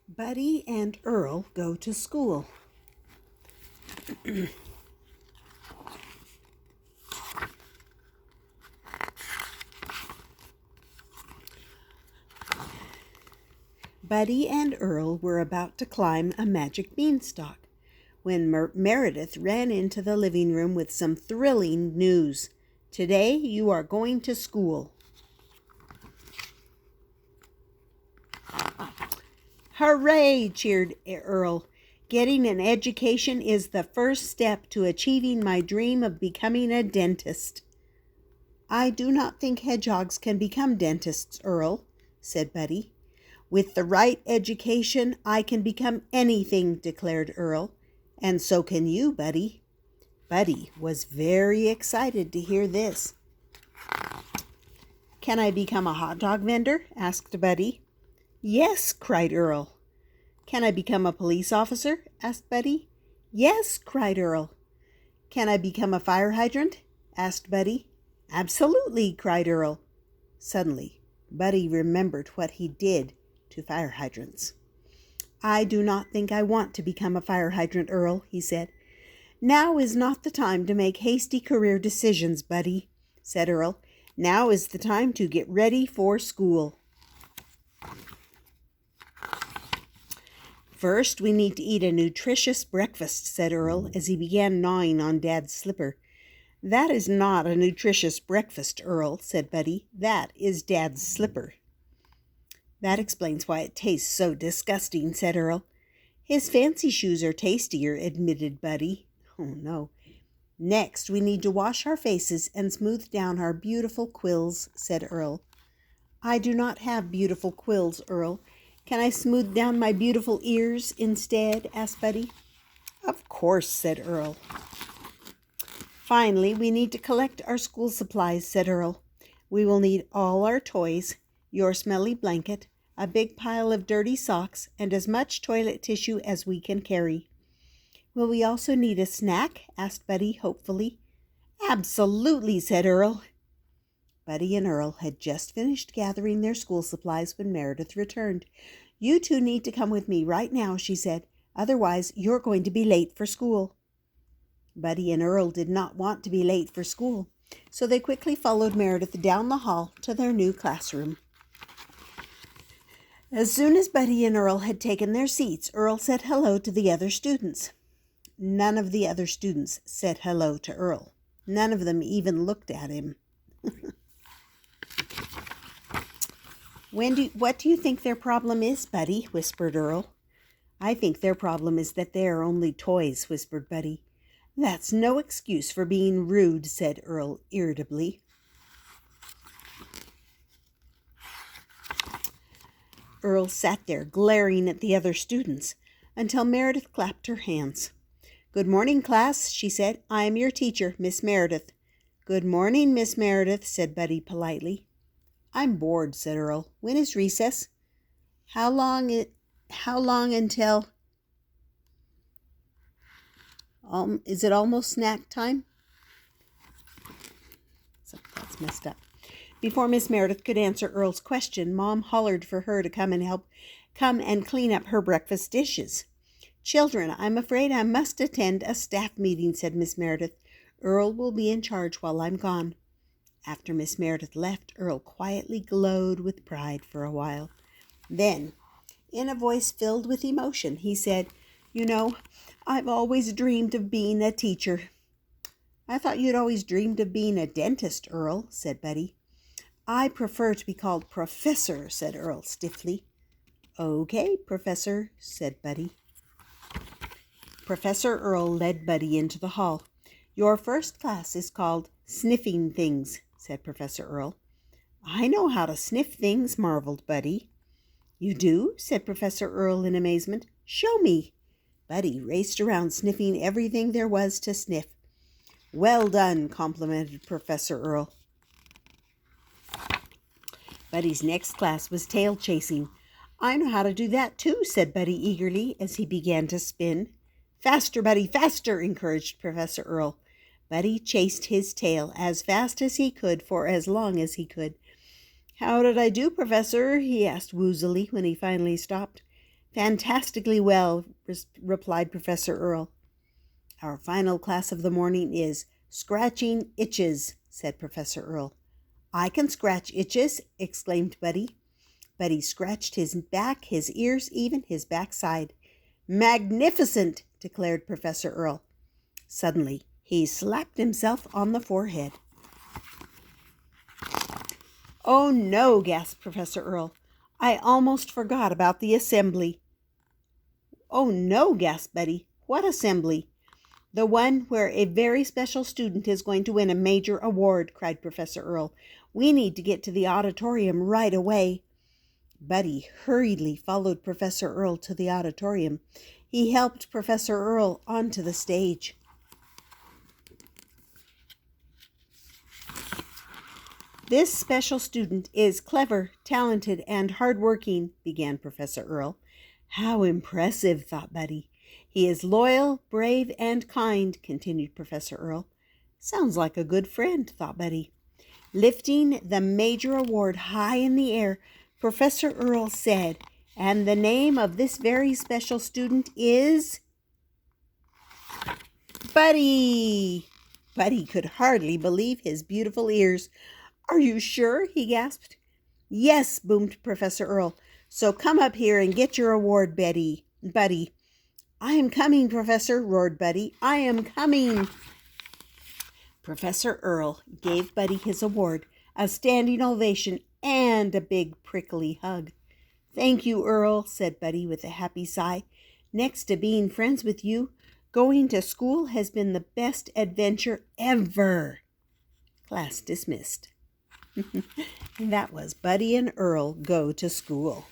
Buddy and Earl go to school. Buddy and Earl were about to climb a magic beanstalk when Meredith ran into the living room with some thrilling news. Today you are going to school. Hooray, cheered Earl. Getting an education is the first step to achieving my dream of becoming a dentist. I do not think hedgehogs can become dentists, Earl, said Buddy. With the right education, I can become anything, declared Earl. And so can you, Buddy. Buddy was very excited to hear this. Can I become a hot dog vendor? Asked Buddy. Yes, cried Earl. Can I become a police officer? Asked Buddy. Yes, cried Earl. Can I become a fire hydrant? Asked Buddy. Absolutely, cried Earl. Suddenly, Buddy remembered what he did to fire hydrants. I do not think I want to become a fire hydrant, Earl, he said. Now is not the time to make hasty career decisions, Buddy, said Earl. Now is the time to get ready for school. First, we need to eat a nutritious breakfast, said Earl, as he began gnawing on Dad's slipper. That is not a nutritious breakfast, Earl, said Buddy. That is Dad's slipper. That explains why it tastes so disgusting, said Earl. His fancy shoes are tastier, admitted Buddy. Oh, no. Next, we need to wash our faces and smooth down our beautiful quills, said Earl. I do not have beautiful quills, Earl. Can I smooth down my beautiful ears instead? Asked Buddy. Of course, said Earl. Finally, we need to collect our school supplies, said Earl. We will need all our toys, your smelly blanket, a big pile of dirty socks, and as much toilet tissue as we can carry. Will we also need a snack? Asked Buddy hopefully. Absolutely, said Earl. Buddy and Earl had just finished gathering their school supplies when Meredith returned. You two need to come with me right now, she said. Otherwise, you're going to be late for school. Buddy and Earl did not want to be late for school, so they quickly followed Meredith down the hall to their new classroom. As soon as Buddy and Earl had taken their seats, Earl said hello to the other students. None of the other students said hello to Earl. None of them even looked at him. What do you think their problem is, Buddy? Whispered Earl. I think their problem is that they are only toys, whispered Buddy. That's no excuse for being rude, said Earl irritably. Earl sat there glaring at the other students until Meredith clapped her hands. Good morning, class, she said. I am your teacher, Miss Meredith. Good morning, Miss Meredith, said Buddy politely. I'm bored, said Earl. When is recess? How long until... is it almost snack time? So that's messed up. Before Miss Meredith could answer Earl's question, Mom hollered for her to come and clean up her breakfast dishes. Children, I'm afraid I must attend a staff meeting, said Miss Meredith. Earl will be in charge while I'm gone. After Miss Meredith left, Earl quietly glowed with pride for a while. Then, in a voice filled with emotion, he said, You know, I've always dreamed of being a teacher. I thought you'd always dreamed of being a dentist, Earl, said Buddy. I prefer to be called Professor, said Earl stiffly. Okay, Professor, said Buddy. Professor Earl led Buddy into the hall. Your first class is called Sniffing Things, said Professor Earl. I know how to sniff things, marveled Buddy. You do? Said Professor Earl in amazement. Show me. Buddy raced around sniffing everything there was to sniff. Well done, complimented Professor Earl. Buddy's next class was tail chasing. I know how to do that too, said Buddy eagerly as he began to spin. Faster, Buddy, faster, encouraged Professor Earl. Buddy chased his tail as fast as he could for as long as he could. How did I do, Professor? He asked woozily when he finally stopped. Fantastically well, replied Professor Earl. Our final class of the morning is scratching itches, said Professor Earl. I can scratch itches, exclaimed Buddy. Buddy scratched his back, his ears, even his backside. Magnificent, declared Professor Earl. Suddenly, he slapped himself on the forehead. Oh no, gasped Professor Earl. I almost forgot about the assembly. Oh no, gasped Buddy. What assembly? The one where a very special student is going to win a major award, cried Professor Earl. We need to get to the auditorium right away. Buddy hurriedly followed Professor Earl to the auditorium. He helped Professor Earl onto the stage. This special student is clever, talented, and hardworking, began Professor Earl. How impressive, thought Buddy. He is loyal, brave, and kind, continued Professor Earl. Sounds like a good friend, thought Buddy. Lifting the major award high in the air, Professor Earl said, and the name of this very special student is Buddy. Buddy could hardly believe his beautiful ears. Are you sure? He gasped. Yes, boomed Professor Earl. So come up here and get your award, Buddy. I am coming, Professor, roared Buddy. I am coming. Professor Earl gave Buddy his award, a standing ovation, and a big prickly hug. Thank you, Earl, said Buddy with a happy sigh. Next to being friends with you, going to school has been the best adventure ever. Class dismissed. That was Buddy and Earl Go to School.